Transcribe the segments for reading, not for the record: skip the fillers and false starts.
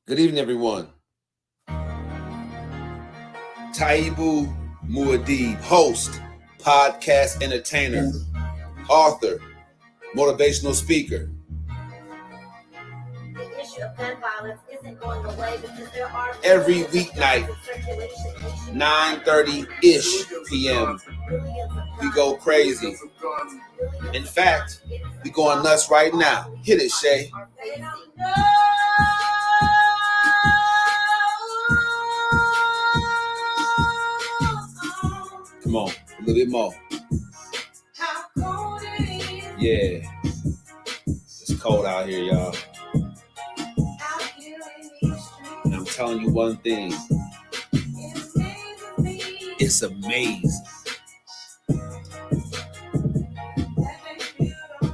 Good evening, everyone. Taibu Muad'Dib, host, podcast entertainer, author, motivational speaker. The issue of gun violence isn't going away because there are every weeknight, 9:30-ish p.m. We go crazy. In fact, we going nuts right now. Hit it, Shay. Come on, a little bit more. Yeah, it's cold out here, y'all. And I'm telling you one thing. It's amazing.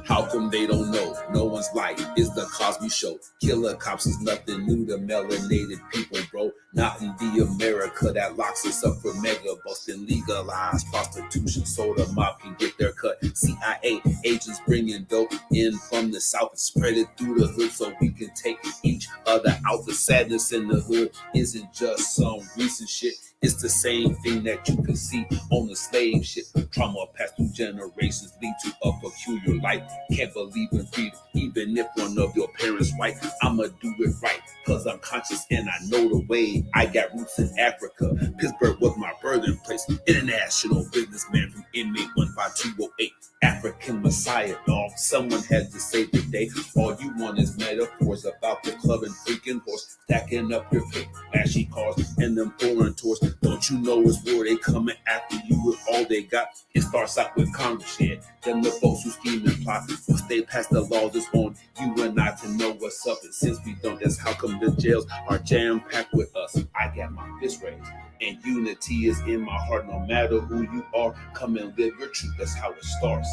How come they don't know? No one's life is the Cosby Show. Killer cops is nothing new to melanated people, bro. Not in the America that locks us up for mega busting, legalized prostitution so the mob can get their cut. CIA agents bringing dope in from the south and spread it through the hood so we can take each other out. The sadness in the hood isn't just some recent shit. It's the same thing that you can see on the slave ship. Trauma passed through generations lead to a peculiar life. Can't believe in freedom, even if one of your parents white. I'ma do it right, cause I'm conscious and I know the way. I got roots in Africa. Pittsburgh was my birthing place. International businessman from inmate 15208. African Messiah, dog. Someone had to save the day. All you want is metaphors about the club and freaking horse. Stacking up your pay, flashy cars, and them foreign tours. Don't you know it's war? They coming after you with all they got. It starts out with Congress, yeah. Then the folks who scheme and plot. Once they pass the laws, it's on you and I to know what's up. And since we don't, that's how come the jails are jam-packed with us. I got my fist raised. And unity is in my heart. No matter who you are, come and live your truth. That's how it starts.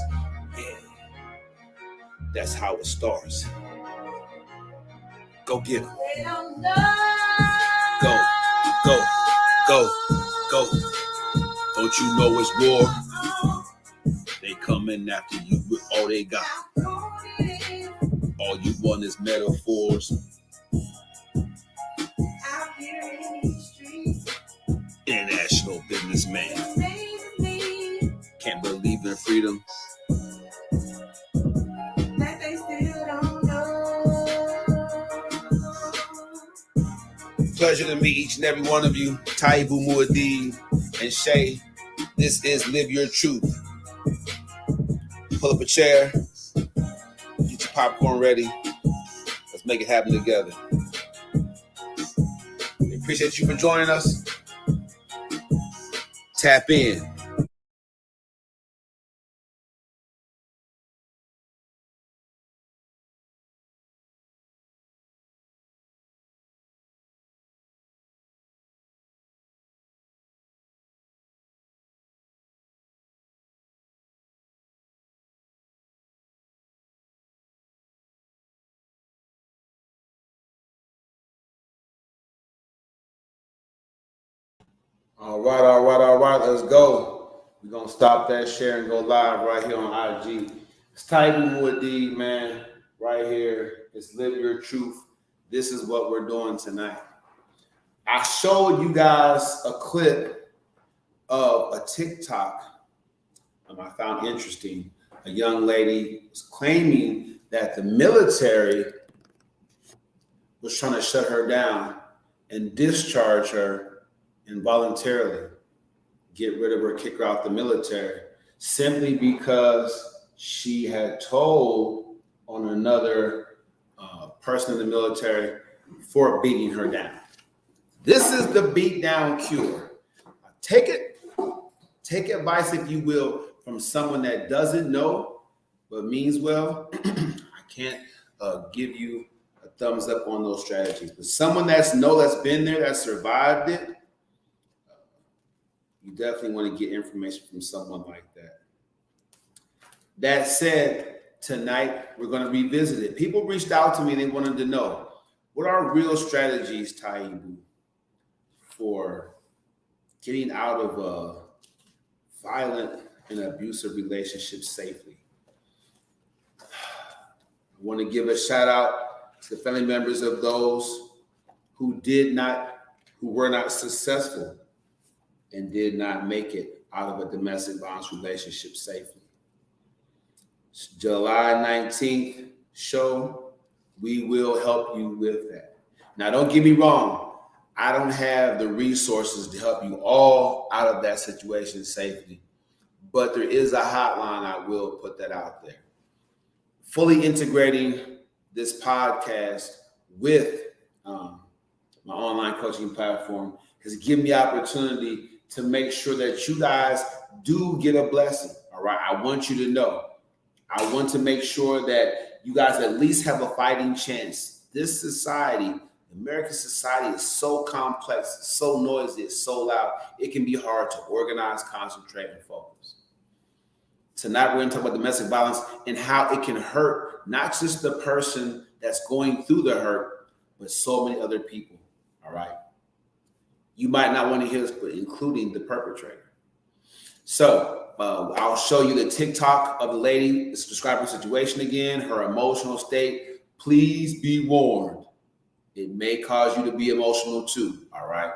Yeah. That's how it starts. Go get 'em. Go, go, go, go. Don't you know it's war? They coming after you with all they got. All you want is metaphors. International businessman. Can't believe in freedom. Pleasure to meet each and every one of you. Taibu Muad'Dib and Shay. This is Live Your Truth. Pull up a chair. Get your popcorn ready. Let's make it happen together. We appreciate you for joining us. Tap in. All right. Let's go. We're going to stop that share and go live right here on IG. It's Taibu Muad'Dib, man. Right here. It's Live Your Truth. This is what we're doing tonight. I showed you guys a clip of a TikTok I found interesting. A young lady was claiming that the military was trying to shut her down and discharge her involuntarily, get rid of her, kick her out the military, simply because she had told on another person in the military for beating her down. This is the beat down cure. Take advice, if you will, from someone that doesn't know but means well. I can't give you a thumbs up on those strategies, but someone that's been there, that survived it, you definitely want to get information from someone like that. That said, tonight we're going to revisit it. People reached out to me, they wanted to know, what are real strategies, Taibu, for getting out of a violent and abusive relationship safely? I want to give a shout out to the family members of those who were not successful and did not make it out of a domestic violence relationship safely. July 19th show, we will help you with that. Now, don't get me wrong. I don't have the resources to help you all out of that situation safely, but there is a hotline. I will put that out there. Fully integrating this podcast with my online coaching platform has given me opportunity to make sure that you guys do get a blessing. All right. I want you to know. I want to make sure that you guys at least have a fighting chance. This society, American society, is so complex, so noisy, it's so loud. It can be hard to organize, concentrate, and focus. Tonight, we're going to talk about domestic violence and how it can hurt not just the person that's going through the hurt, but so many other people. All right. You might not want to hear this, but including the perpetrator. So I'll show you the TikTok of the lady that's describing the situation again, her emotional state. Please be warned. It may cause you to be emotional too. All right.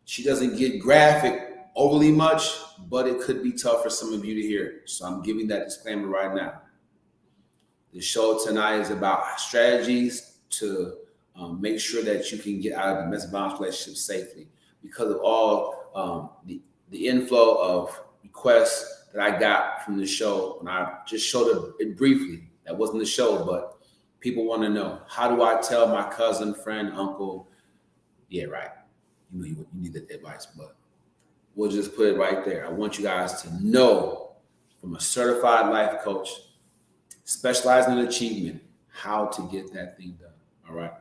She doesn't get graphic overly much, but it could be tough for some of you to hear. So I'm giving that disclaimer right now. The show tonight is about strategies to make sure that you can get out of domestic violence relationships safely because of all the inflow of requests that I got from the show. And I just showed it briefly. That wasn't the show, but people want to know, how do I tell my cousin, friend, uncle? Yeah, right. You know you need that advice, but we'll just put it right there. I want you guys to know from a certified life coach, specializing in achievement, how to get that thing done. All right.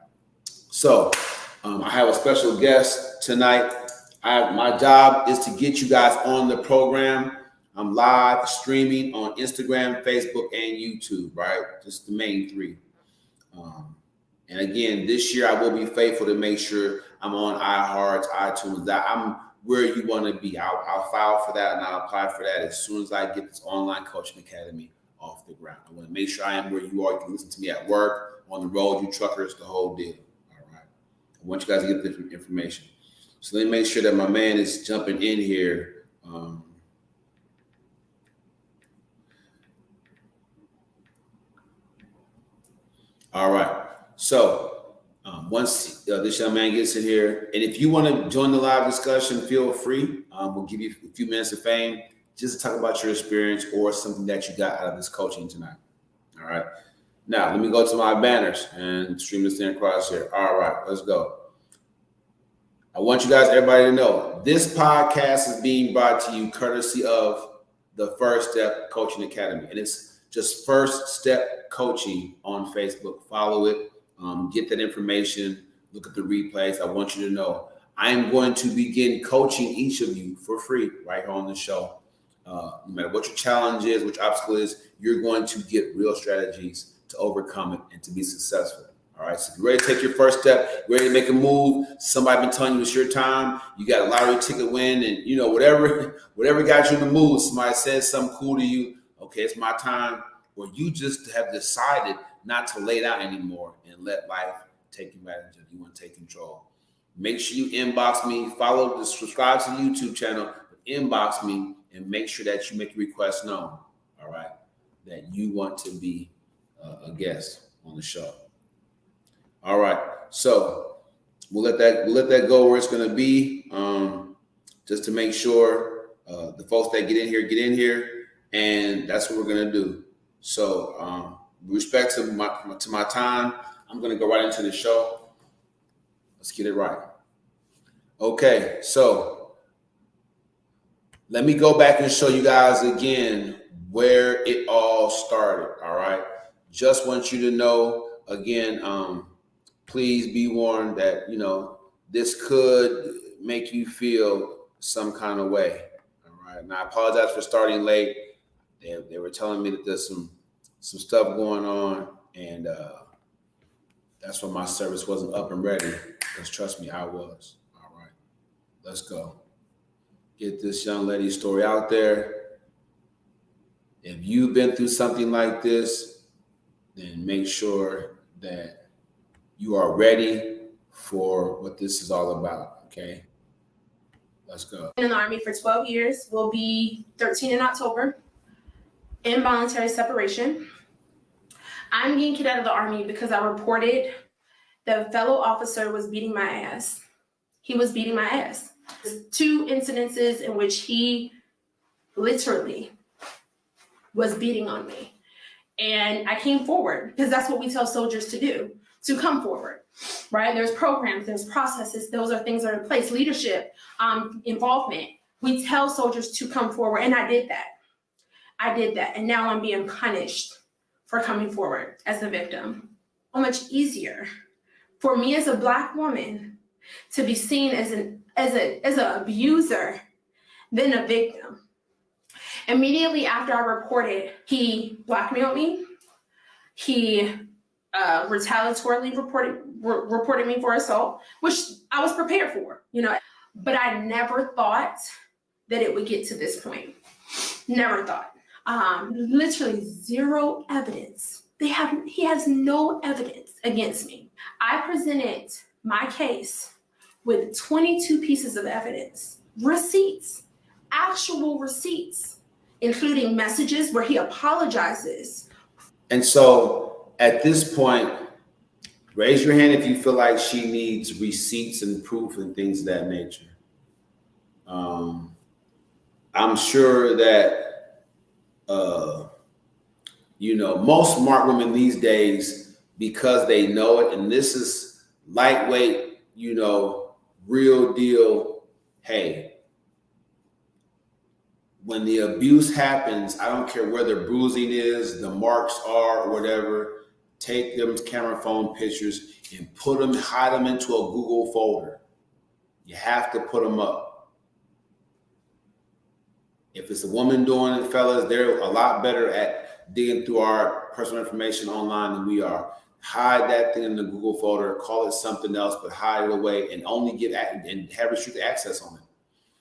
So I have a special guest tonight. My job is to get you guys on the program. I'm live streaming on Instagram, Facebook, and YouTube, right? Just the main three. And again, this year I will be faithful to make sure I'm on iHeart, iTunes, that I'm where you want to be. I'll file for that and I'll apply for that as soon as I get this online coaching academy off the ground. I want to make sure I am where you are. You can listen to me at work, on the road, you truckers, the whole deal. All right. I want you guys to get this information. So let me make sure that my man is jumping in here. All right. So once this young man gets in here, and if you want to join the live discussion, feel free. We'll give you a few minutes of fame just to talk about your experience or something that you got out of this coaching tonight. All right. Now, let me go to my banners and stream this thing across here. All right, let's go. I want you guys, everybody, to know this podcast is being brought to you courtesy of the First Step Coaching Academy. And it's just First Step Coaching on Facebook. Follow it. Get that information. Look at the replays. I want you to know I am going to begin coaching each of you for free right here on the show. No matter what your challenge is, which obstacle is, you're going to get real strategies to overcome it and to be successful. All right. So if you're ready to take your first step, ready to make a move, somebody been telling you it's your time, you got a lottery ticket win, and whatever got you in the mood, somebody says something cool to you, okay, it's my time, or you just have decided not to lay down anymore and let life take you advantage of. You want to take control. Make sure you inbox me, subscribe to the YouTube channel, inbox me, and make sure that you make your request known. All right, that you want to be a guest on the show. All right, so we'll let that go where it's going to be, just to make sure the folks that get in here, and that's what we're going to do. So, respect to my time, I'm going to go right into the show. Let's get it right. Okay, so let me go back and show you guys again where it all started. All right, just want you to know again. Please be warned that, this could make you feel some kind of way. All right. And I apologize for starting late. They were telling me that there's some stuff going on, and that's why my service wasn't up and ready. Because trust me, I was. All right. Let's go. Get this young lady's story out there. If you've been through something like this, then make sure that you are ready for what this is all about. Okay, let's go. In the Army for 12 years, will be 13 in October. Involuntary separation. I'm getting kicked out of the Army because I reported that a fellow officer was beating my ass. He was beating my ass. There's 2 incidences in which he literally was beating on me. And I came forward because that's what we tell soldiers to do, to come forward, right? There's programs, there's processes, those are things that are in place, leadership, involvement. We tell soldiers to come forward, and I did that. And now I'm being punished for coming forward as a victim. So much easier for me as a Black woman to be seen as an abuser than a victim. Immediately after I reported, he blackmailed me. He retaliatorily reported me for assault, which I was prepared for, but I never thought that it would get to this point. Never thought. Literally zero evidence. He has no evidence against me. I presented my case with 22 pieces of evidence, receipts, actual receipts, including messages where he apologizes. And so at this point, raise your hand if you feel like she needs receipts and proof and things of that nature. I'm sure that, most smart women these days, because they know it, and this is lightweight, real deal. Hey, when the abuse happens, I don't care where the bruising is, the marks are, or whatever, take them camera phone pictures and hide them into a Google folder. You have to put them up. If it's a woman doing it, fellas, they're a lot better at digging through our personal information online than we are. Hide that thing in the Google folder, call it something else, but hide it away and only and have restricted access on it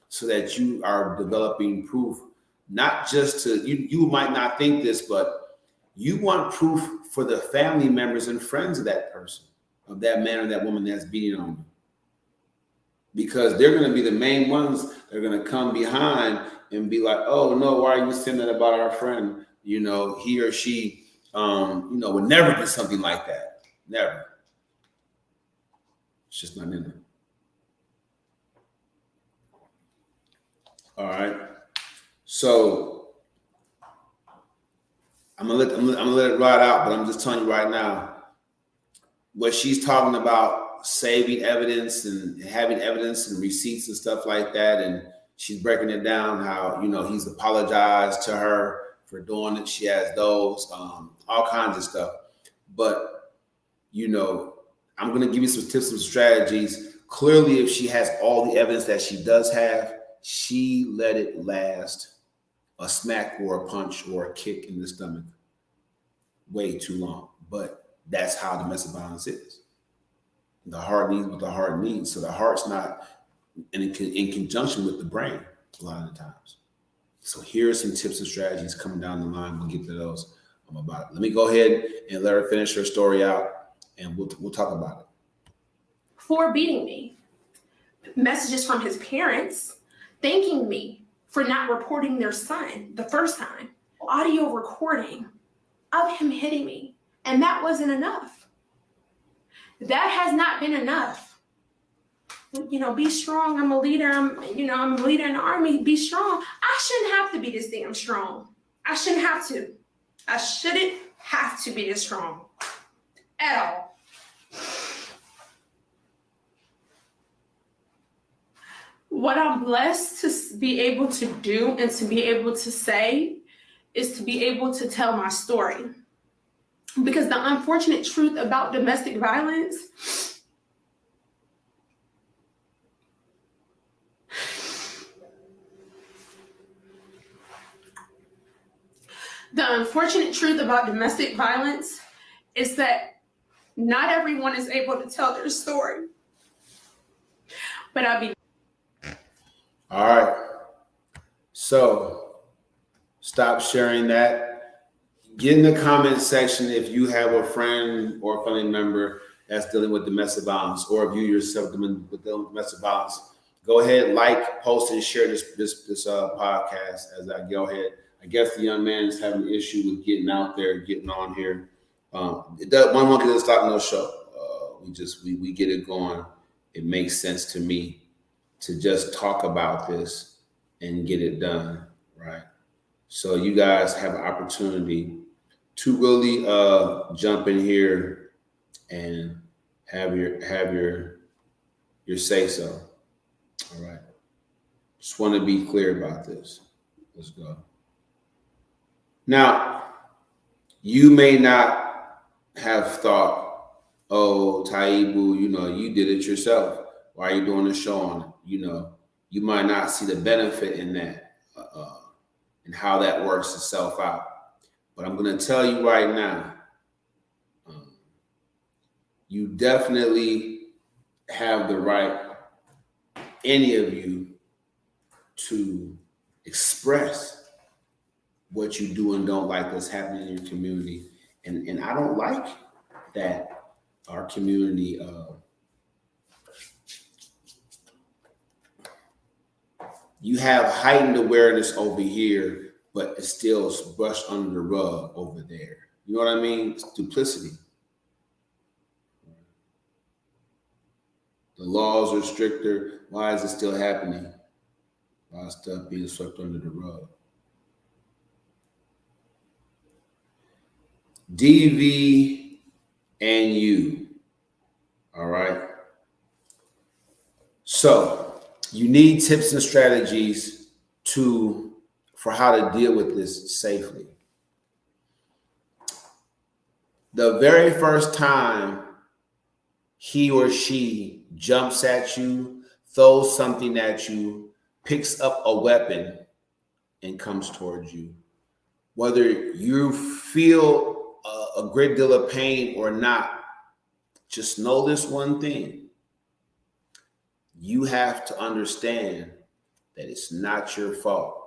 so that you are developing proof. Not just you might not think this, but you want proof for the family members and friends of that person, of that man or that woman that's beating on you. Because they're going to be the main ones that are going to come behind and be like, oh, no, why are you saying that about our friend? He or she, would never do something like that. Never. It's just not in there. All right. So I'm gonna let it ride out, but I'm just telling you right now, what she's talking about, saving evidence and having evidence and receipts and stuff like that, and she's breaking it down how he's apologized to her for doing it. She has those, all kinds of stuff. But I'm gonna give you some tips and strategies. Clearly, if she has all the evidence that she does have, she let it last a smack or a punch or a kick in the stomach way too long. But that's how domestic violence is. The heart needs what the heart needs. So the heart's not in conjunction with the brain a lot of the times. So here are some tips and strategies coming down the line. We'll get to those about it. Let me go ahead and let her finish her story out, and we'll talk about it. For beating me. Messages from his parents thanking me for not reporting their son the first time. Audio recording of him hitting me. And that wasn't enough. That has not been enough. Be strong. I'm a leader. I'm a leader in the Army. Be strong. I shouldn't have to be this damn strong. I shouldn't have to. I shouldn't have to be this strong at all. What I'm blessed to be able to do and to be able to say is to be able to tell my story. Because the unfortunate truth about domestic violence is that not everyone is able to tell their story. But All right. So stop sharing that. Get in the comment section if you have a friend or a family member that's dealing with domestic violence, or if you yourself dealing with domestic violence, go ahead, like, post, and share this podcast as I go ahead. I guess the young man is having an issue with getting out there, getting on here. It does, one monkey doesn't stop no show. We get it going. It makes sense to me to just talk about this and get it done, right? So you guys have an opportunity to really jump in here and have your say so. All right. Just want to be clear about this. Let's go. Now, you may not have thought, oh, Taibu, you did it yourself. Why are you doing a show on it? You might not see the benefit in that and how that works itself out. But I'm going to tell you right now, you definitely have the right, any of you, to express what you do and don't like that's happening in your community. And I don't like that our community you have heightened awareness over here, but it's still brushed under the rug over there. You know what I mean? It's duplicity. The laws are stricter. Why is it still happening? Why is stuff being swept under the rug? DV and U. All right. So you need tips and strategies for how to deal with this safely. The very first time he or she jumps at you, throws something at you, picks up a weapon, and comes towards you, whether you feel a great deal of pain or not, just know this one thing. You have to understand that it's not your fault.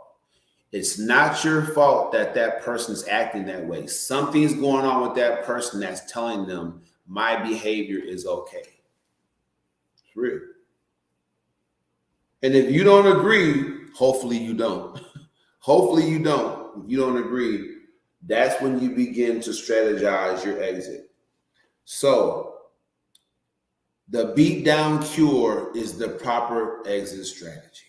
It's not your fault that that person's acting that way. Something's going on with that person that's telling them my behavior is okay. It's real. And if you don't agree, hopefully you don't. Hopefully you don't. If you don't agree, that's when you begin to strategize your exit. So the beat down cure is the proper exit strategy.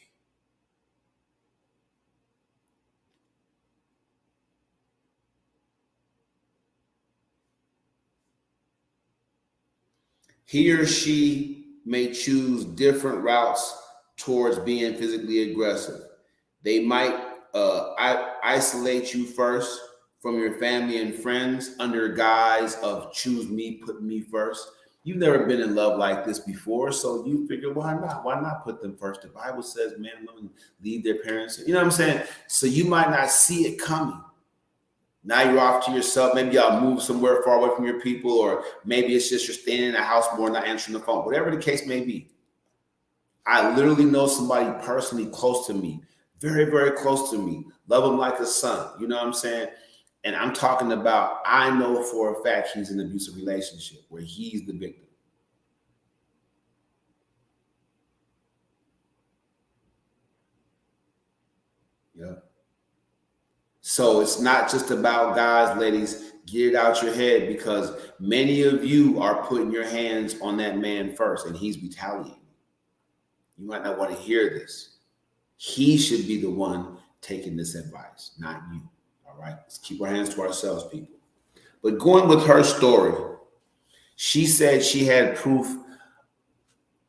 He or she may choose different routes towards being physically aggressive. They might isolate you first from your family and friends under guise of choose me, put me first. You've never been in love like this before, so you figure, why not? Why not put them first? The Bible says men and women leave their parents. You know what I'm saying? So you might not see it coming. Now you're off to yourself. Maybe y'all move somewhere far away from your people, or maybe it's just you're staying in the house more, not answering the phone. Whatever the case may be. I literally know somebody personally close to me, very, very close to me. Love him like a son. You know what I'm saying? And I'm talking about, I know for a fact he's in an abusive relationship where he's the victim. Yeah. So it's not just about guys, ladies, get it out your head, because many of you are putting your hands on that man first and he's retaliating. You might not want to hear this. He should be the one taking this advice, not you. All right. Let's keep our hands to ourselves, people. But going with her story, she said she had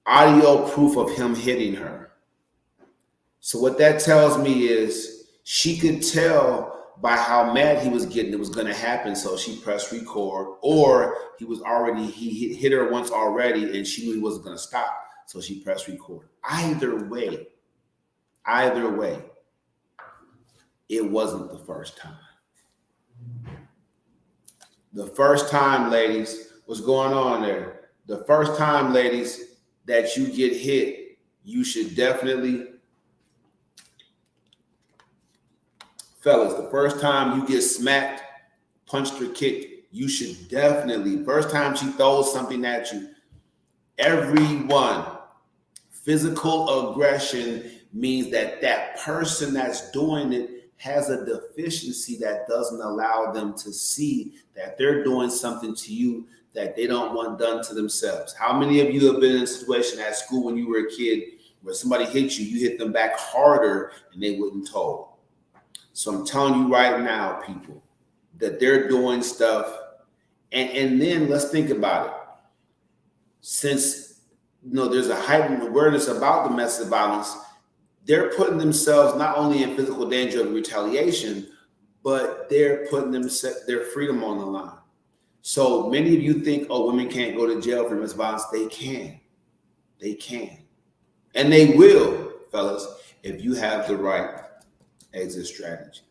audio proof of him hitting her. So what that tells me is she could tell by how mad he was getting it was going to happen. So she pressed record, or he hit her once already and she knew he wasn't going to stop. So she pressed record. Either way, it wasn't the first time. The first time, ladies, what's going on there? The first time, ladies, that you get hit, you should definitely, fellas, the first time you get smacked, punched or kicked, you should definitely, first time she throws something at you, everyone, physical aggression means that that person that's doing it has a deficiency that doesn't allow them to see that they're doing something to you that they don't want done to themselves. How many of you have been in a situation at school when you were a kid where somebody hit you, you hit them back harder and they wouldn't told? So I'm telling you right now, people, that they're doing stuff. And then let's think about it. Since there's a heightened awareness about domestic violence, they're putting themselves not only in physical danger of retaliation, but they're putting their freedom on the line. So many of you think, oh, women can't go to jail for domestic violence. They can. They can. And they will, fellas, if you have the right exit strategy.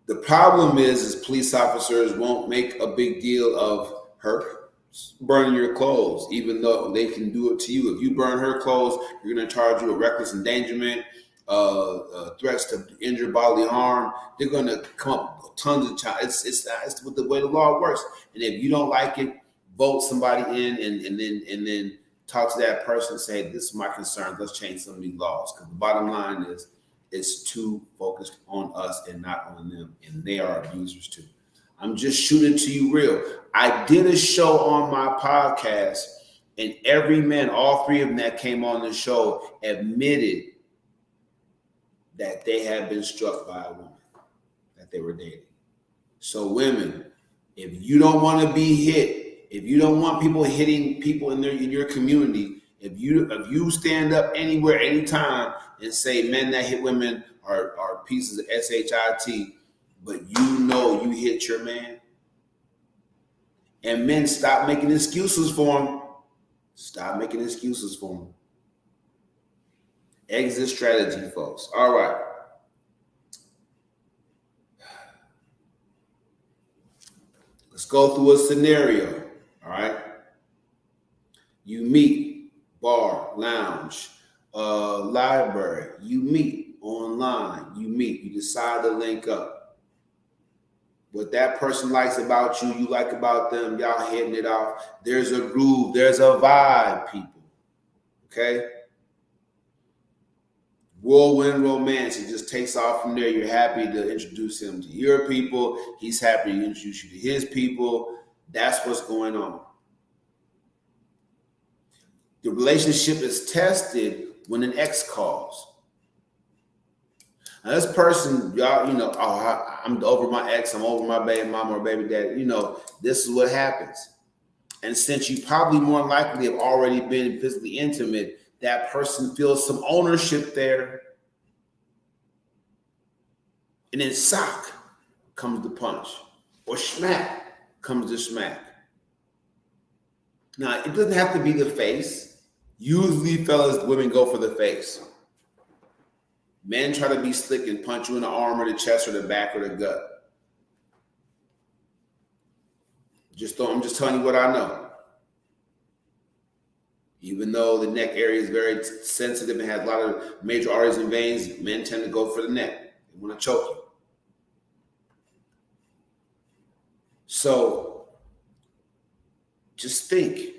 The problem is police officers won't make a big deal of her burning your clothes, even though they can do it to you. If you burn her clothes, you're going to charge you with reckless endangerment, threats to injure bodily harm. They're going to come up with tons of charges. It's the way the law works. And if you don't like it, vote somebody in and then talk to that person and say, this is my concern. Let's change some of these laws. Because the bottom line is, it's too focused on us and not on them. And they are abusers too. I'm just shooting to you real. I did a show on my podcast, and every man, all three of them that came on the show, admitted that they had been struck by a woman that they were dating. So women, if you don't want to be hit, if you don't want people hitting people in your community, if you stand up anywhere, anytime, and say men that hit women are pieces of shit, but you hit your man, and men, stop making excuses for him. Stop making excuses for him. Exit strategy, folks. All right. Let's go through a scenario. All right. You meet, bar, lounge, library. You meet online. You decide to link up. What that person likes about you, you like about them, y'all hitting it off. There's a groove, there's a vibe, people. Okay? Whirlwind romance, it just takes off from there. You're happy to introduce him to your people. He's happy to introduce you to his people. That's what's going on. The relationship is tested when an ex calls. Now, this person, y'all, I'm over my ex, I'm over my baby mama or baby daddy. This is what happens. And since you probably more likely have already been physically intimate, that person feels some ownership there. And then sock comes the punch, or smack comes the smack. Now, it doesn't have to be the face. Usually, fellas, women go for the face. Men try to be slick and punch you in the arm or the chest or the back or the gut. I'm just telling you what I know. Even though the neck area is very sensitive and has a lot of major arteries and veins, men tend to go for the neck. They want to choke you. So just think.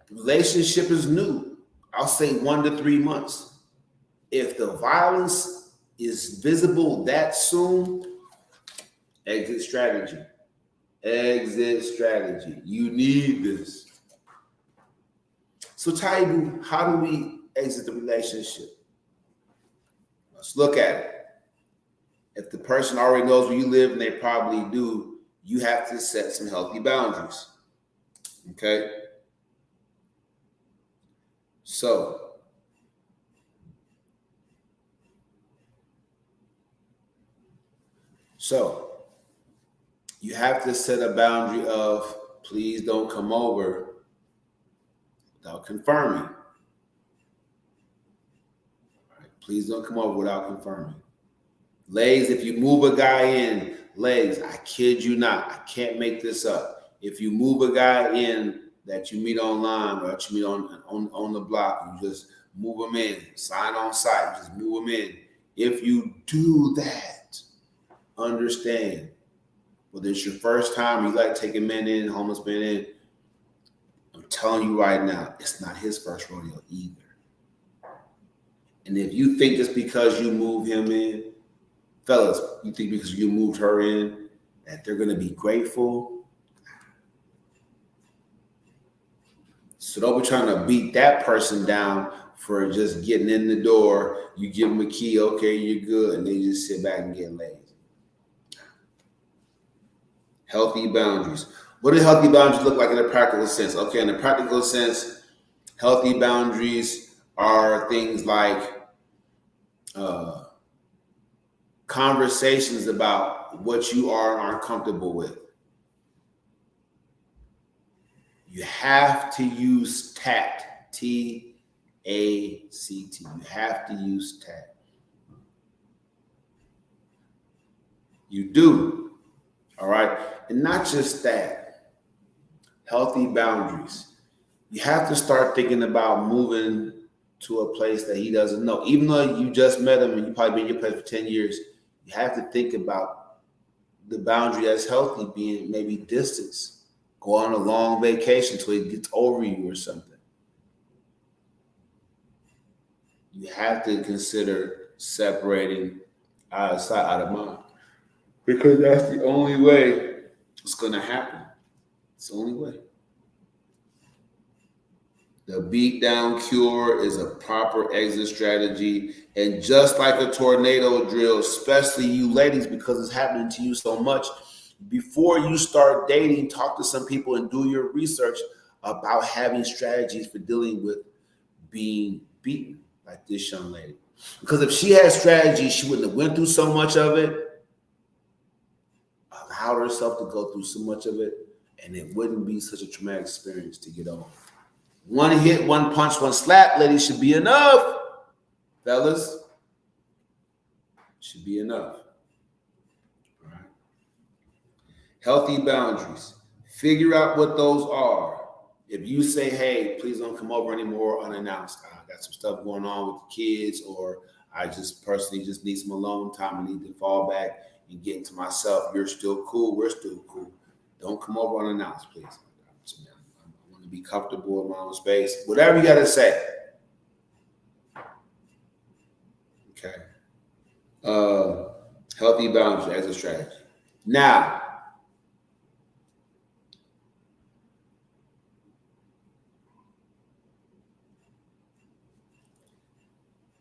The relationship is new. I'll say 1 to 3 months. If the violence is visible that soon, exit strategy. Exit strategy. You need this. So Taibu, how do we exit the relationship? Let's look at it. If the person already knows where you live, and they probably do, you have to set some healthy boundaries. Okay? So you have to set a boundary of, please don't come over without confirming. Right? Please don't come over without confirming. Legs, if you move a guy in, legs, I kid you not, I can't make this up. If you move a guy in that you meet online or that you meet on the block, you just move them in, sign on site, just move them in. If you do that, understand Whether it's your first time, you like taking men in, homeless men in, I'm telling you right now, it's not his first rodeo either. And if you think just because you move him in, fellas, you think because you moved her in that they're going to be grateful? So don't be trying to beat that person down for just getting in the door. You give them a key, okay, you're good, and they just sit back and get lazy. Healthy boundaries. What do healthy boundaries look like in a practical sense? Okay, in a practical sense, healthy boundaries are things like conversations about what you are and aren't comfortable with. You have to use tact, T-A-C-T. You have to use tact. You do, all right? And not just that, healthy boundaries. You have to start thinking about moving to a place that he doesn't know. Even though you just met him and you probably been in your place for 10 years, you have to think about the boundary that's healthy being maybe distance. Go on a long vacation till he gets over you or something. You have to consider separating out of sight, out of mind. Because that's the only way it's going to happen. It's the only way. The beat down cure is a proper exit strategy. And just like a tornado drill, especially you ladies, because it's happening to you so much, before you start dating, talk to some people and do your research about having strategies for dealing with being beaten like this young lady. Because if she had strategies, she wouldn't have went through so much of it, allowed herself to go through so much of it, and it wouldn't be such a traumatic experience to get over. One hit, one punch, one slap, ladies, should be enough. Fellas, should be enough. All right. Healthy boundaries. Figure out what those are. If you say, hey, please don't come over anymore unannounced. I got some stuff going on with the kids, or I just personally just need some alone time. I need to fall back and get into myself. You're still cool. We're still cool. Don't come over unannounced, please. I want to be comfortable in my own space. Whatever you got to say. Okay. Healthy boundaries as a strategy. Now,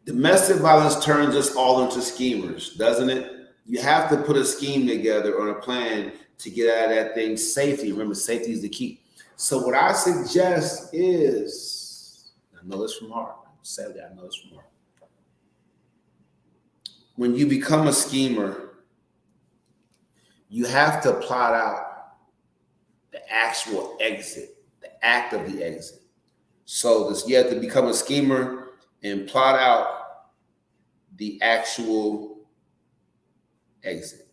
domestic violence turns us all into schemers, doesn't it? You have to put a scheme together or a plan to get out of that thing safely. Remember, safety is the key. So what I suggest is, I know this from heart. Sadly, I know this from heart. When you become a schemer, you have to plot out the actual exit, the act of the exit. So you have to become a schemer and plot out the actual exit.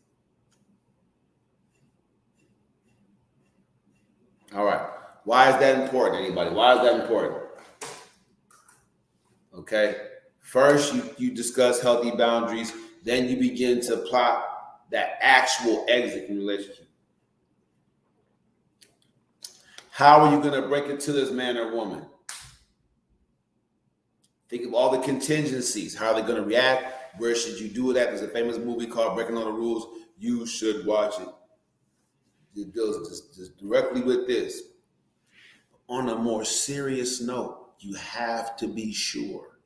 All right. Why is that important, anybody? Why is that important? Okay. First, you discuss healthy boundaries. Then you begin to plot that actual exit in relationship. How are you going to break it to this man or woman? Think of all the contingencies. How are they going to react? Where should you do it at? There's a famous movie called Breaking All the Rules. You should watch it. It deals just directly with this. On a more serious note, you have to be sure.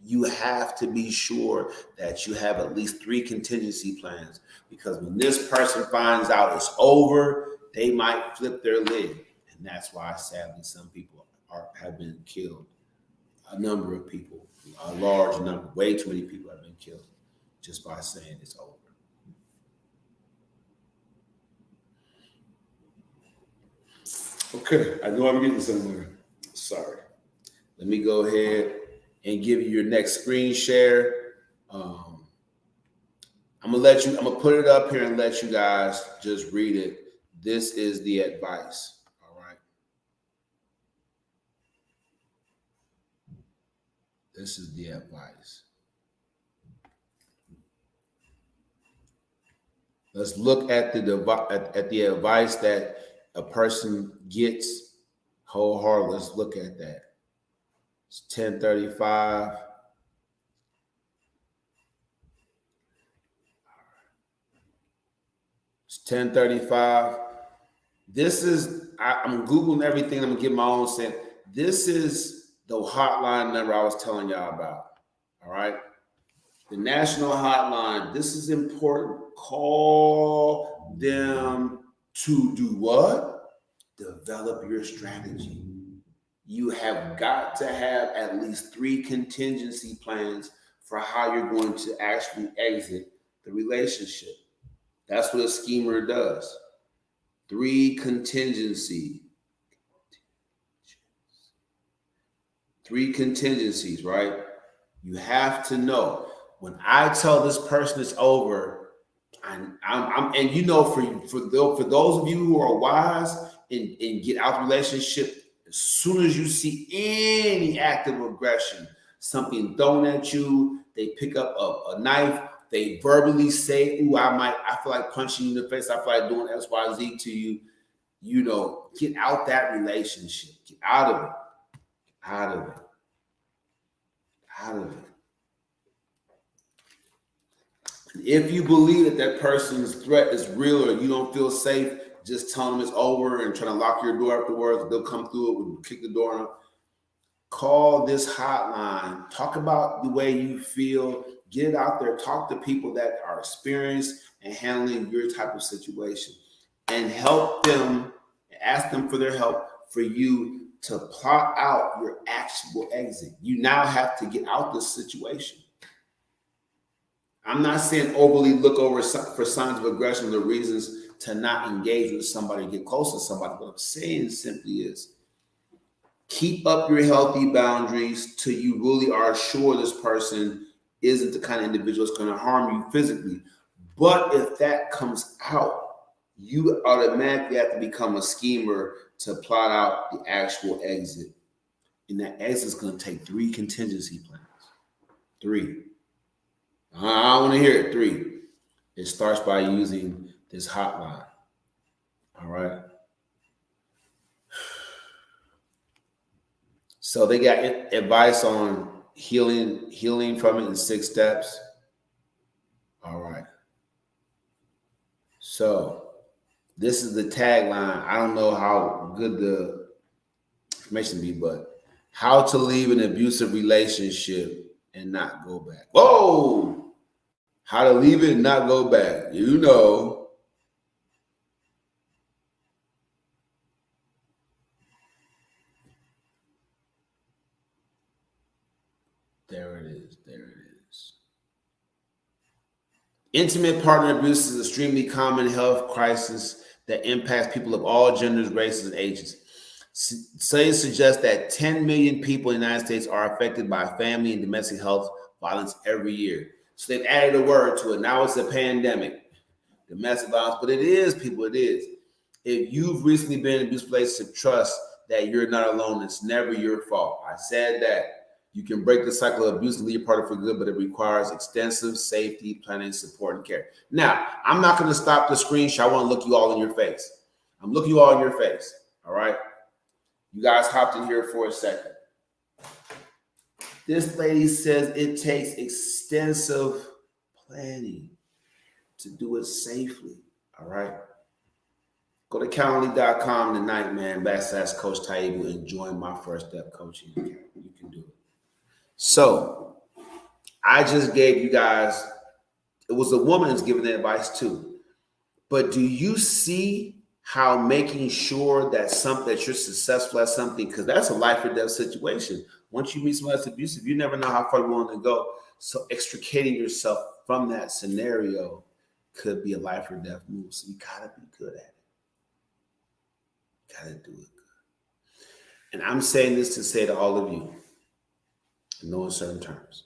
You have to be sure that you have at least 3 contingency plans, because when this person finds out it's over, they might flip their lid. And that's why, sadly, some people have been killed. A number of people, a large number, way too many people have been killed just by saying it's over. Okay, I know I'm getting somewhere. Sorry. Let me go ahead and give you your next screen share. I'm gonna put it up here and let you guys just read it. This is the advice. All right. This is the advice. Let's look at the advice that a person gets wholeheartedly. Let's look at that. It's 10:35. It's 10:35. This is I'm Googling everything. I'm gonna get my own sense. This is the hotline number I was telling y'all about. All right. The national hotline. This is important. Call them to do what? Develop your strategy. You have got to have at least 3 contingency plans for how you're going to actually exit the relationship. That's what a schemer does. 3 contingencies. 3 contingencies, right? You have to know when I tell this person it's over, I'm and you know, for those of you who are wise and get out the relationship, as soon as you see any act of aggression, something thrown at you, they pick up a knife, they verbally say, "Ooh, I feel like punching you in the face. I feel like doing X, Y, Z to you." You know, get out that relationship. Get out of it. Out of it. Out of it. If you believe that that person's threat is real or you don't feel safe, just tell them it's over and trying to lock your door afterwards. They'll come through it and kick the door out. Call this hotline. Talk about the way you feel. Get it out there. Talk to people that are experienced in handling your type of situation and help them, ask them for their help for you to plot out your actual exit. You now have to get out this situation. I'm not saying overly look over for signs of aggression or reasons to not engage with somebody, get close to somebody. What I'm saying simply is keep up your healthy boundaries till you really are sure this person isn't the kind of individual that's going to harm you physically. But if that comes out, you automatically have to become a schemer to plot out the actual exit. And that exit is going to take 3 contingency plans. 3. I want to hear it. 3. It starts by using this hotline. All right. So they got advice on healing from it in 6 steps. All right. So this is the tagline. I don't know how good the information be, but how to leave an abusive relationship and not go back. Whoa! How to leave it and not go back. You know. There it is. There it is. Intimate partner abuse is an extremely common health crisis that impacts people of all genders, races, and ages. Studies suggest that 10 million people in the United States are affected by family and domestic health violence every year. So they've added a word to it. Now it's a pandemic, domestic violence, but it is, people, it is. If you've recently been in an abusive relationship, trust that you're not alone. It's never your fault. I said that. You can break the cycle of abuse and leave your partner for good, but it requires extensive safety, planning, support, and care. Now, I'm not going to stop the screenshot. I want to look you all in your face. I'm looking you all in your face. All right? You guys hopped in here for a second. This lady says it takes extensive planning to do it safely. All right? Go to Calendly.com tonight, man, / Coach Taibu, and join my first step coaching account. You can do it. So I just gave you guys, it was a woman that's giving that advice too. But do you see how making sure that you're successful at something, because that's a life or death situation. Once you meet someone that's abusive, you never know how far you're willing to go. So extricating yourself from that scenario could be a life or death move. So you gotta be good at it. Gotta do it good. And I'm saying this to say to all of you, in no uncertain terms,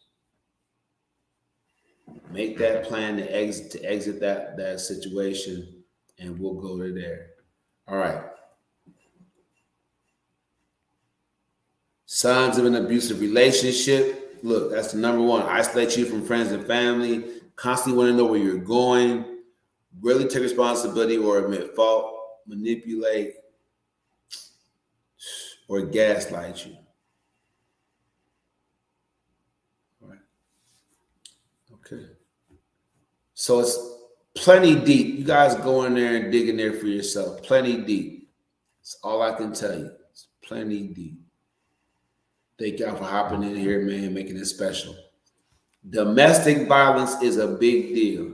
make that plan to exit that situation, and we'll go to there. All right. Signs of an abusive relationship. Look, that's the number one. Isolate you from friends and family. Constantly want to know where you're going. really take responsibility or admit fault, manipulate, or gaslight you. All right. Okay. So it's plenty deep. You guys go in there and dig in there for yourself. Plenty deep. That's all I can tell you. It's plenty deep. Thank y'all for hopping in here, man, making it special. Domestic violence is a big deal.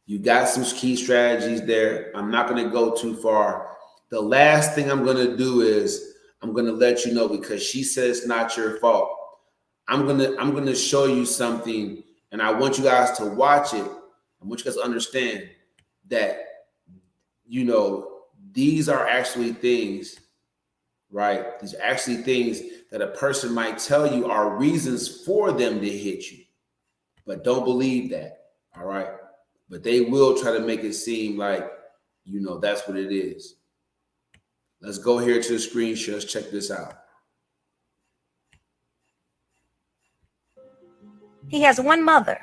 You got some key strategies there. I'm not going to go too far. The last thing I'm going to do is I'm going to let you know, because she says it's not your fault. I'm going to show you something, and I want you guys to watch it. I want you guys to understand that, you know, these are actually things, right? These are actually things that a person might tell you are reasons for them to hit you. But don't believe that, all right? But they will try to make it seem like, you know, that's what it is. Let's go here to the screen share. Let's check this out. He has one mother.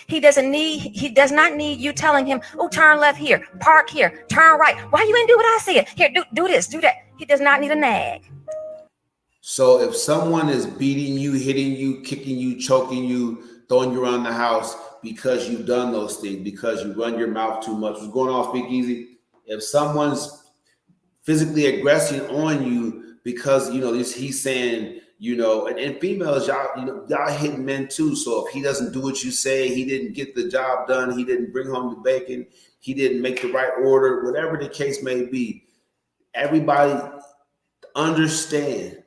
He does not need you telling him, oh, turn left here, park here, turn right. Why you ain't do what I said? Here, do this, do that. He does not need a nag. So if someone is beating you, hitting you, kicking you, choking you, throwing you around the house because you've done those things, because you run your mouth too much, what's going on, Speakeasy? If someone's physically aggressing on you because, you know, he's saying, you know, and females, y'all hitting men too. So if he doesn't do what you say, he didn't get the job done, he didn't bring home the bacon, he didn't make the right order, whatever the case may be, everybody understand,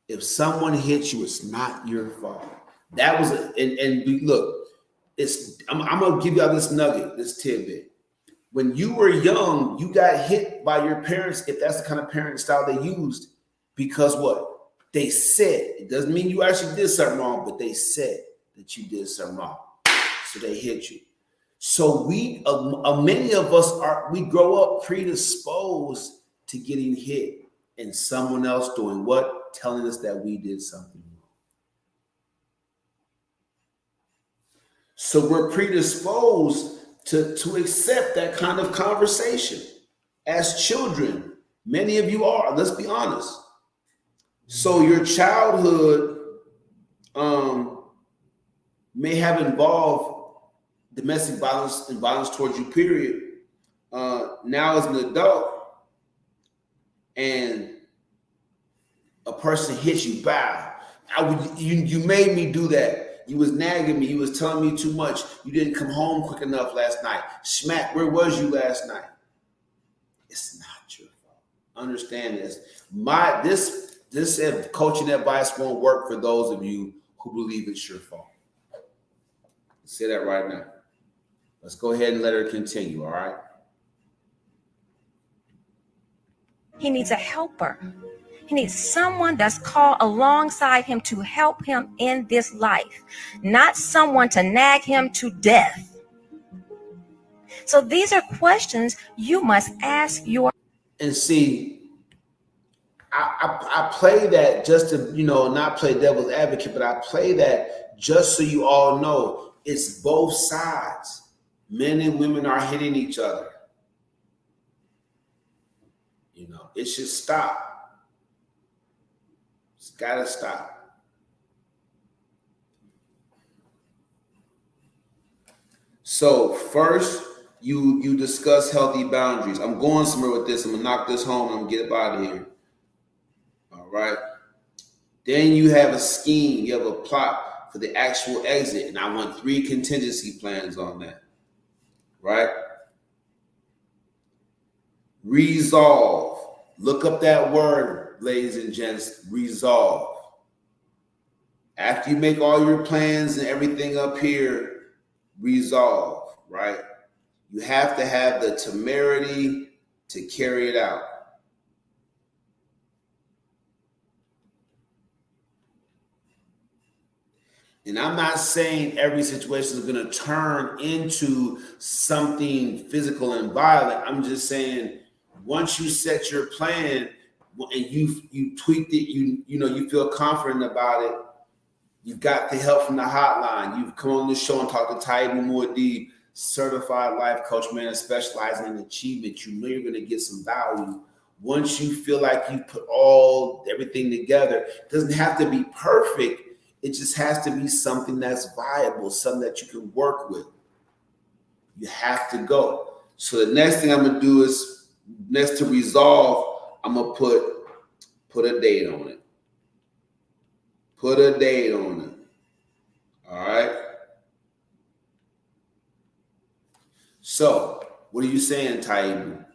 if someone hits you, it's not your fault. That was look, I'm gonna give y'all this nugget, this tidbit. When you were young, you got hit by your parents, if that's the kind of parent style they used, because what? They said, it doesn't mean you actually did something wrong, but they said that you did something wrong. So they hit you. So many of us we grow up predisposed to getting hit and someone else doing what? Telling us that we did something wrong. So we're predisposed to accept that kind of conversation. As children, many of you are, let's be honest. So your childhood may have involved domestic violence and violence towards you, period. Now as an adult, and a person hits you, bow. You made me do that. You was nagging me. You was telling me too much. You didn't come home quick enough last night. Smack, where was you last night? It's not your fault. Understand this. This coaching advice won't work for those of you who believe it's your fault. Let's say that right now. Let's go ahead and let her continue, all right? He needs a helper. He needs someone that's called alongside him to help him in this life, not someone to nag him to death. So these are questions you must ask your. And see, I play that just to, you know, not play devil's advocate, but I play that just so you all know it's both sides. Men and women are hitting each other. You know, it should stop. It's got to stop. So first, you discuss healthy boundaries. I'm going somewhere with this. I'm going to knock this home. I'm going to get up out of here. All right. Then you have a scheme. You have a plot for the actual exit. And I want 3 contingency plans on that. Right? Resolve. Look up that word, ladies and gents. Resolve. After you make all your plans and everything up here, resolve, right? You have to have the temerity to carry it out. And I'm not saying every situation is going to turn into something physical and violent. I'm just saying once you set your plan and you tweaked it, you feel confident about it. You've got the help from the hotline. You've come on the show and talked to Taibu Muad'Dib. certified life coach, man, specializing in achievement. You know you're going to get some value once you feel like you put everything together. It doesn't have to be perfect. It just has to be something that's viable, something that you can work with. You have to go. So the next thing I'm going to do is, next to resolve, I'm going to put a date on it. Put a date on it. All right. So, what are you saying, Taibu?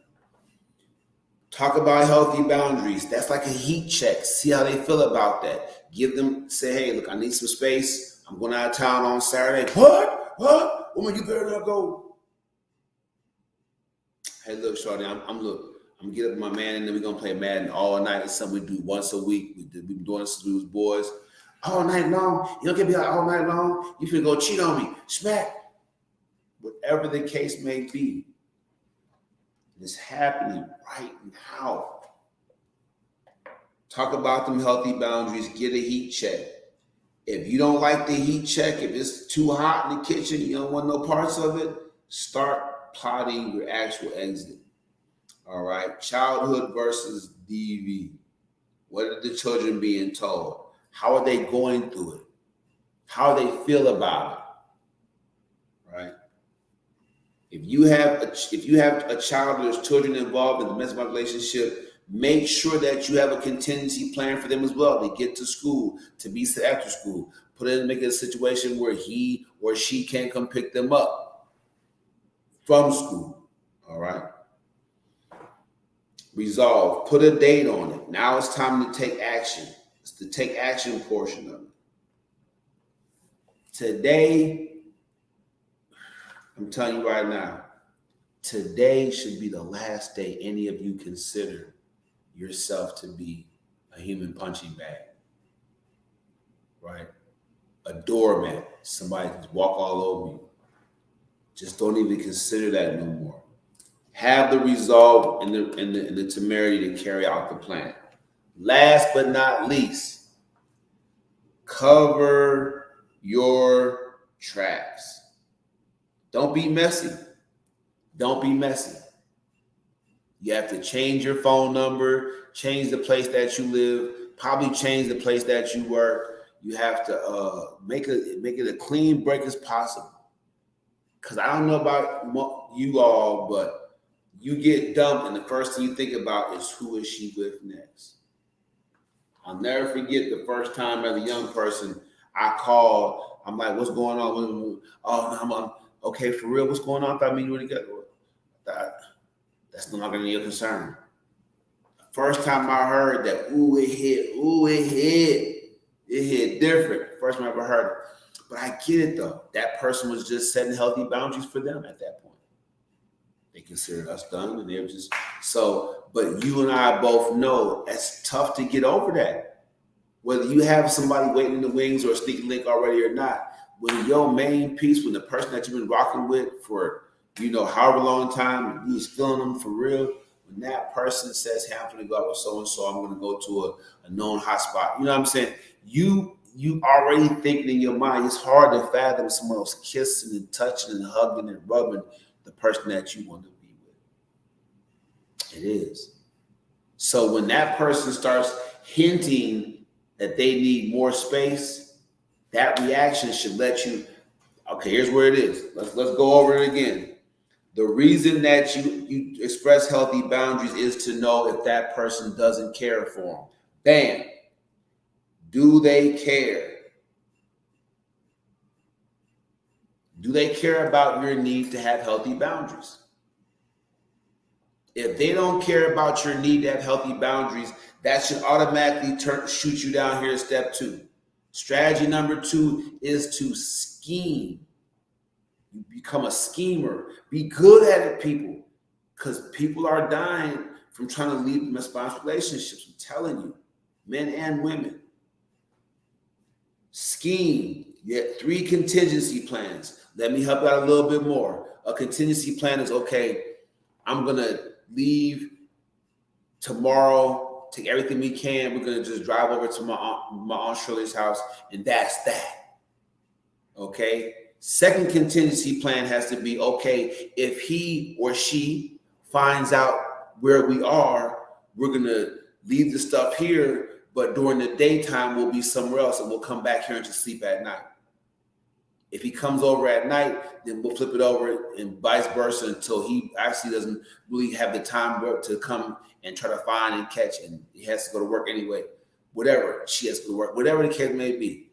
Talk about healthy boundaries. That's like a heat check. See how they feel about that. Give them, say, hey, look, I need some space. I'm going out of town on Saturday. What? Woman, you better not go. Hey, look, shorty, I'm gonna get up with my man, and then we're gonna play Madden all night. It's something we do once a week. We've been doing this to these boys all night long. You don't get me out all night long. You finna go cheat on me. Smack. Whatever the case may be, it's happening right now. Talk about them healthy boundaries. Get a heat check. If you don't like the heat check, if it's too hot in the kitchen, you don't want no parts of it, start plotting your actual exit. All right. Childhood versus DV. What are the children being told? How are they going through it? How they feel about it? Right. If you have a child or there's children involved in the domestic relationship, make sure that you have a contingency plan for them as well to get to school, to be after school. Make it a situation where he or she can come pick them up from school. All right. Resolve. Put a date on it. Now it's time to take action. It's the take action portion of it. Today, I'm telling you right now, today should be the last day any of you consider yourself to be a human punching bag, right? A doormat. Somebody can walk all over you. Just don't even consider that no more. Have the resolve and the temerity to carry out the plan. Last but not least, cover your tracks. Don't be messy. Don't be messy. You have to change your phone number, change the place that you live, probably change the place that you work. You have to make it a clean break as possible. Because I don't know about you all, but you get dumped and the first thing you think about is who is she with next. I'll never forget the first time as a young person I called. I'm like, what's going on? Oh, no, I'm okay, for real, what's going on? I thought me and you were together. That's no longer your concern. The first time I heard that, it hit different. First time I ever heard it. But I get it though. That person was just setting healthy boundaries for them at that point. They considered us done, and they were just so. But you and I both know it's tough to get over that. Whether you have somebody waiting in the wings or a sneaky link already or not, when your main piece, when the person that you've been rocking with for however long time, you was feeling them for real. When that person says, "Hey, I'm going to go out with so and so, I'm going to go to a known hotspot," you know what I'm saying? You already thinking in your mind. It's hard to fathom someone else kissing and touching and hugging and rubbing the person that you want to be with. It is. So when that person starts hinting that they need more space, that reaction should let you, okay, here's where it is. Let's go over it again. The reason that you express healthy boundaries is to know if that person doesn't care for them. Bam. Do they care? Do they care about your need to have healthy boundaries? If they don't care about your need to have healthy boundaries, that should automatically shoot you down here to step 2. Strategy number 2 is to scheme. You become a schemer. Be good at it, people. Because people are dying from trying to lead responsible relationships. I'm telling you, men and women. Scheme. You have 3 contingency plans. Let me help out a little bit more. A contingency plan is, okay, I'm going to leave tomorrow, take everything we can. We're going to just drive over to my Aunt Shirley's house, and that's that. Okay? Second contingency plan has to be, okay, if he or she finds out where we are, we're going to leave the stuff here, but during the daytime, we'll be somewhere else and we'll come back here and just sleep at night. If he comes over at night, then we'll flip it over and vice versa until he actually doesn't really have the time to come and try to find and catch, and he has to go to work anyway. Whatever, she has to go to work, whatever the case may be.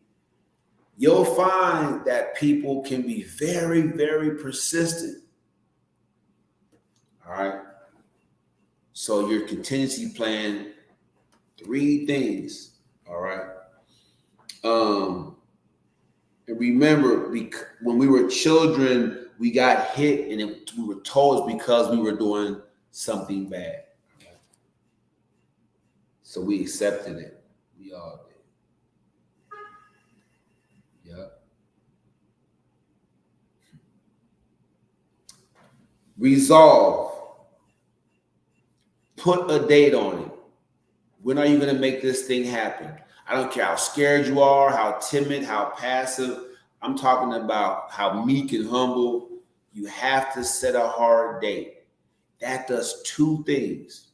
You'll find that people can be very, very persistent. All right. So your contingency plan, 3 things. All right. And remember, when we were children, we got hit, and we were told it's because we were doing something bad. So we accepted it. We all did. Yep. Resolve. Put a date on it. When are you going to make this thing happen? I don't care how scared you are, how timid, how passive. I'm talking about how meek and humble. You have to set a hard date. That does 2 things.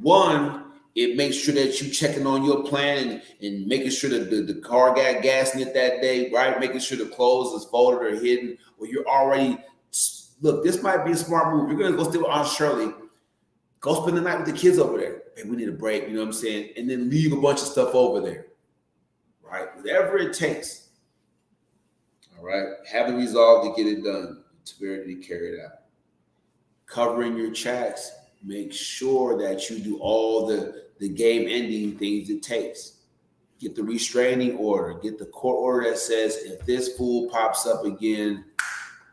One, it makes sure that you're checking on your plan and making sure that the car got gas in it that day, right? Making sure the clothes is folded or hidden, or you're already, look, this might be a smart move. You're going to go stay with Aunt Shirley. Go spend the night with the kids over there. Hey, we need a break, you know what I'm saying? And then leave a bunch of stuff over there, right? Whatever it takes. All right? Have the resolve to get it done. To be ready to carry it out. Covering your tracks. Make sure that you do all the game ending things it takes. Get the restraining order. Get the court order that says if this fool pops up again,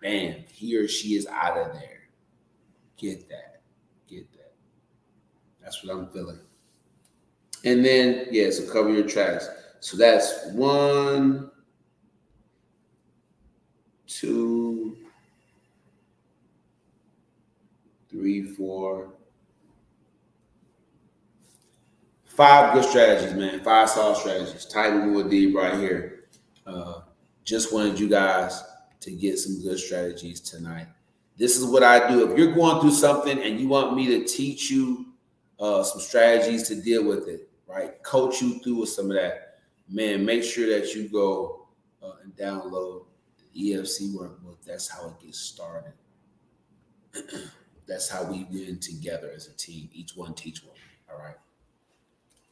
bam, he or she is out of there. Get that. Get that. That's what I'm feeling. And then, yeah, so cover your tracks. So that's 1, 2, 3, 4, 5 good strategies, man. 5 solid strategies. Title with D right here. Just wanted you guys to get some good strategies tonight. This is what I do. If you're going through something and you want me to teach you some strategies to deal with it, right? Coach you through with some of that. Man, make sure that you go and download the EFC workbook. That's how it gets started. That's how we win together as a team. Each one teach one. All right.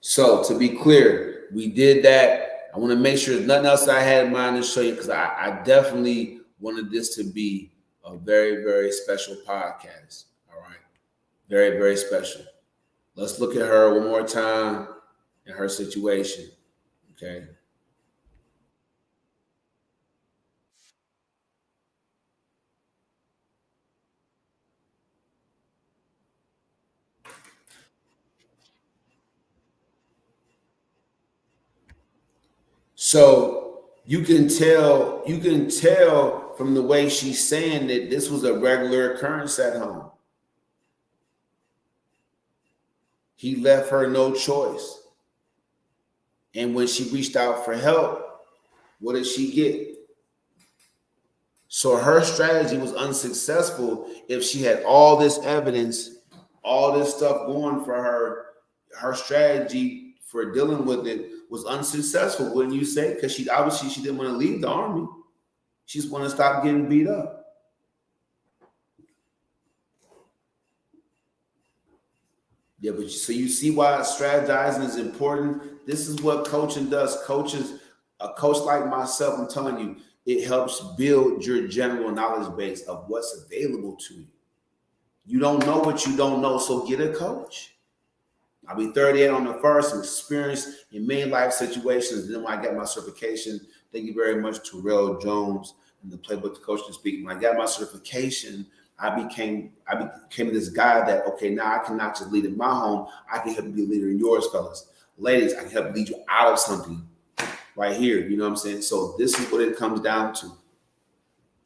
So to be clear, we did that. I want to make sure there's nothing else I had in mind to show you, because I definitely wanted this to be a very, very special podcast. All right. Very, very special. Let's look at her one more time and her situation. Okay. So you can tell from the way she's saying that this was a regular occurrence at home. He left her no choice. And when she reached out for help, what did she get? So her strategy was unsuccessful if she had all this evidence, all this stuff going for her. Her strategy for dealing with it was unsuccessful, wouldn't you say? Because she didn't want to leave the army. She just wanted to stop getting beat up. Yeah, but so you see why strategizing is important. This is what coaching does. A coach like myself, I'm telling you, it helps build your general knowledge base of what's available to you. You don't know what you don't know, so get a coach. I'll be 38 on the first, and experienced in many life situations. Then when I got my certification, thank you very much to Terrell Jones and the Playbook to Coach to Speak. When I got my certification, I became this guy that, okay, now I cannot just lead in my home. I can help you be a leader in yours, fellas. Ladies, I can help lead you out of something right here. You know what I'm saying? So this is what it comes down to.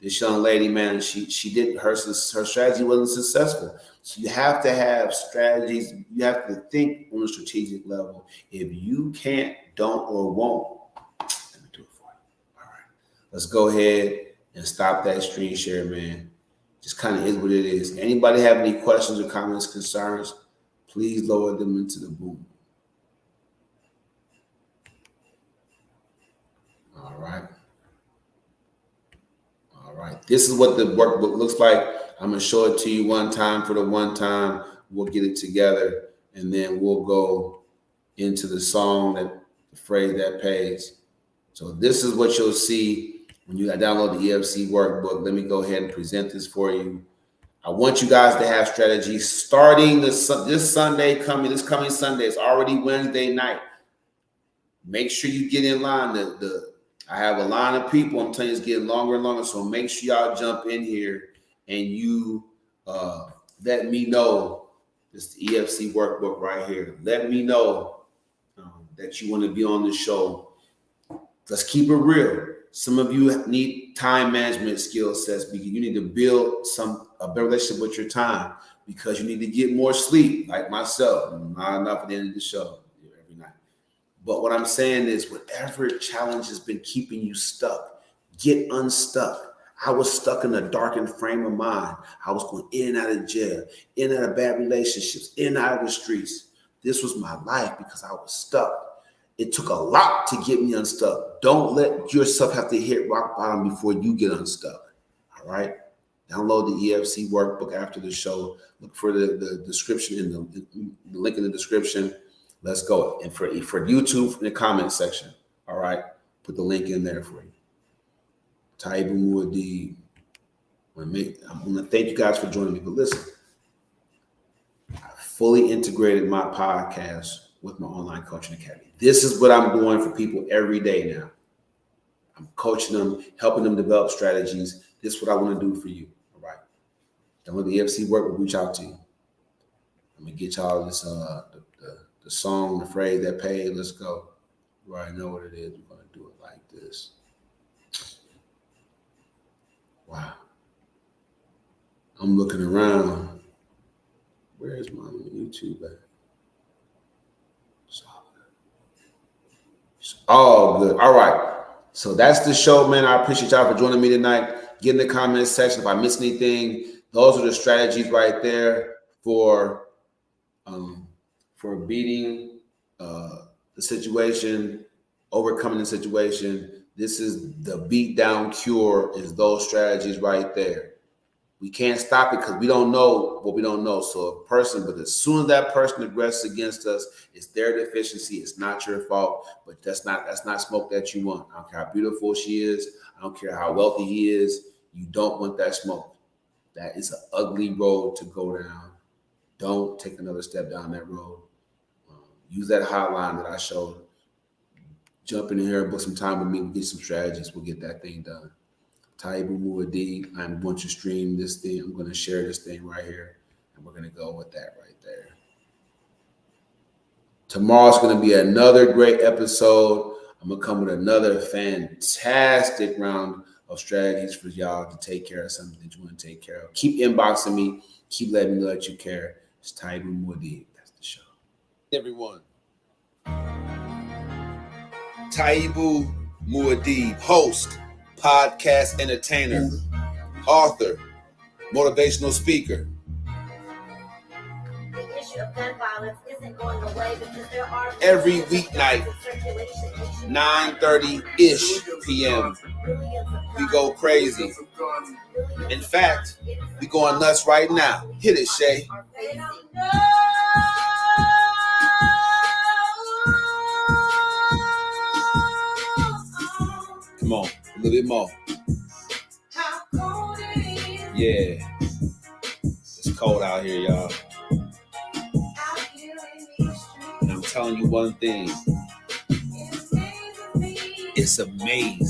This young lady, man, she did her strategy wasn't successful. So you have to have strategies. You have to think on a strategic level. If you can't, don't, or won't, let me do it for you. All right. Let's go ahead and stop that screen share, man. Just kind of is what it is. Anybody have any questions or comments, concerns, please lower them into the boom. All right. All right. This is what the workbook looks like. I'm going to show it to you one time for the one time. We'll get it together, and then we'll go into the song, that the phrase that pays. So this is what you'll see when you download the EFC workbook. Let me go ahead and present this for you. I want you guys to have strategies starting this Sunday coming. This coming Sunday. It's already Wednesday night. Make sure you get in line. I have a line of people. I'm telling you, it's getting longer and longer. So make sure y'all jump in here and you let me know. This the EFC workbook right here. Let me know that you want to be on the show. Let's keep it real. Some of you need time management skill sets because you need to build a better relationship with your time because you need to get more sleep, like myself. Not enough at the end of the show every night. But what I'm saying is, whatever challenge has been keeping you stuck, get unstuck. I was stuck in a darkened frame of mind. I was going in and out of jail, in and out of bad relationships, in and out of the streets. This was my life because I was stuck. It took a lot to get me unstuck. Don't let yourself have to hit rock bottom before you get unstuck. All right? Download the EFC workbook after the show. Look for the description in the link in the description. Let's go. And for YouTube, in the comment section. All right? Put the link in there for you. Taibu Muad'Dib. I'm going to thank you guys for joining me. But listen, I fully integrated my podcast with my online coaching academy. This is what I'm doing for people every day now. I'm coaching them, helping them develop strategies. This is what I want to do for you. All right. Download the EFC work, we'll reach out to you. I'm going to get y'all this the song, the phrase that paid. Let's go. You already know what it is. We're going to do it like this. Wow. I'm looking around. Where's my YouTube at? It's all good. All right. So that's the show, man. I appreciate y'all for joining me tonight. Get in the comment section if I miss anything. Those are the strategies right there for beating the situation, overcoming the situation. This is the beat down cure, is those strategies right there. We can't stop it because we don't know what we don't know. So but as soon as that person aggresses against us, it's their deficiency. It's not your fault, but that's not smoke that you want. I don't care how beautiful she is. I don't care how wealthy he is. You don't want that smoke. That is an ugly road to go down. Don't take another step down that road. Use that hotline that I showed. Jump in here, book some time with me. We'll get some strategies. We'll get that thing done. Taibu Muad'Dib. I'm going to stream this thing. I'm going to share this thing right here. And we're going to go with that right there. Tomorrow's going to be another great episode. I'm going to come with another fantastic round of strategies for y'all to take care of something that you want to take care of. Keep inboxing me. Keep letting me know that you care. It's Taibu Muad'Dib. That's the show. Everyone. Taibu Muad'Dib, host, podcast entertainer, author, motivational speaker. The issue of gun violence isn't going away because there are Every weeknight, 9:30-ish p.m. We go crazy. In fact, we going nuts right now. Hit it, Shay. Come on, a little bit more. Yeah. It's cold out here, y'all. And I'm telling you one thing. It's amazing.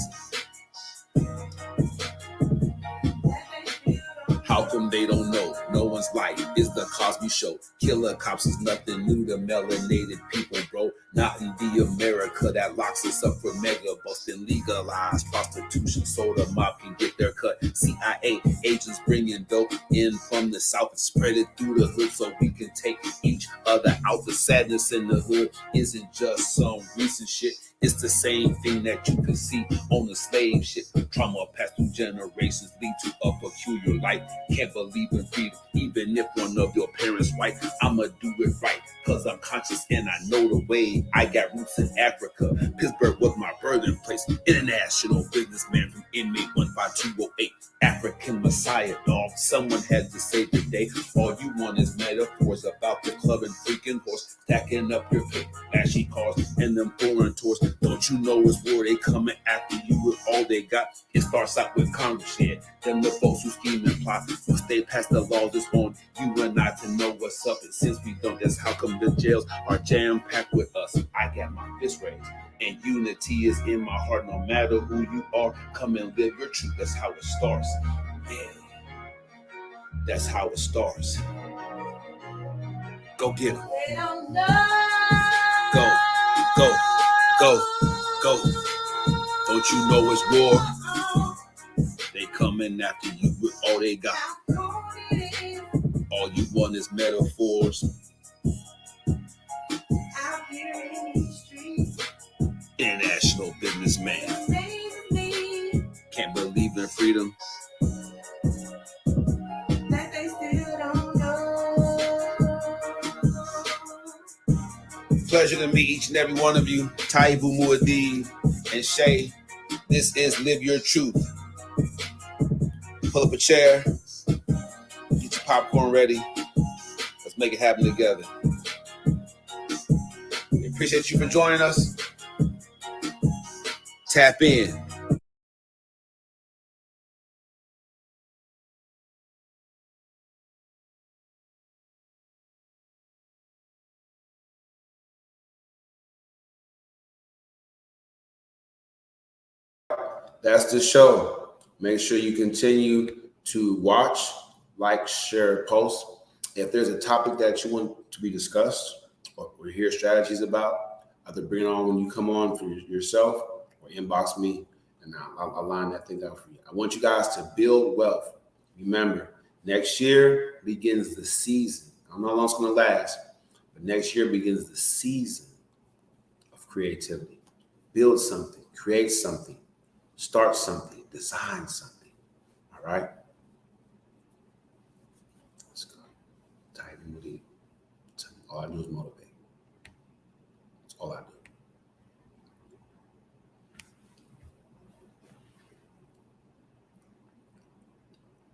How come they don't know? No one's life is the Cosby Show. Killer cops is nothing new to melanated people, bro. Not in the America that locks us up for mega busting, legalized prostitution so the mob can get their cut. CIA agents bringing dope in from the south and spread it through the hood so we can take each other out. The sadness in the hood isn't just some recent shit. It's the same thing that you can see on the slave ship. Trauma passed through generations lead to a peculiar life. Can't believe in freedom, even if one of your parents white. I'ma do it right, cause I'm conscious and I know the way. I got roots in Africa. Pittsburgh was my birthing place. International businessman from inmate 15208. African Messiah, dog. Someone had to say today, all you want is metaphors about the club and freaking horse. Stacking up your pay, flashy cars, and them foreign tours. Don't you know it's war? They coming after you with all they got. It starts out with Congress, yeah. Them the folks who scheme and plot. Once they pass the laws, it's on you and I to know what's up. And since we don't, that's how come the jails are jam-packed with us. I got my fist raised, and unity is in my heart. No matter who you are, come and live your truth. That's how it starts. Yeah, that's how it starts. Go get 'em. They don't know. Go, go, go, go. Don't you know it's war? They coming after you with all they got. All you want is metaphors. Out here in these streets, International businessman. amazes me Can't believe in freedom. that they still don't know. Pleasure to meet each and every one of you. Taibu Muad'Dib and Shay. This is Live Your Truth. Pull up a chair. Get your popcorn ready. Let's make it happen together. We appreciate you for joining us. Tap in. That's the show. Make sure you continue to watch, like, share, post. If there's a topic that you want to be discussed or hear strategies about, either bring it on when you come on for yourself or inbox me, and I'll line that thing out for you. I want you guys to build wealth. Remember, next year begins the season. I don't know how long it's going to last, but next year begins the season of creativity. Build something, create something. Start something, design something. All right? Let's go. Type in with it. All I do is motivate.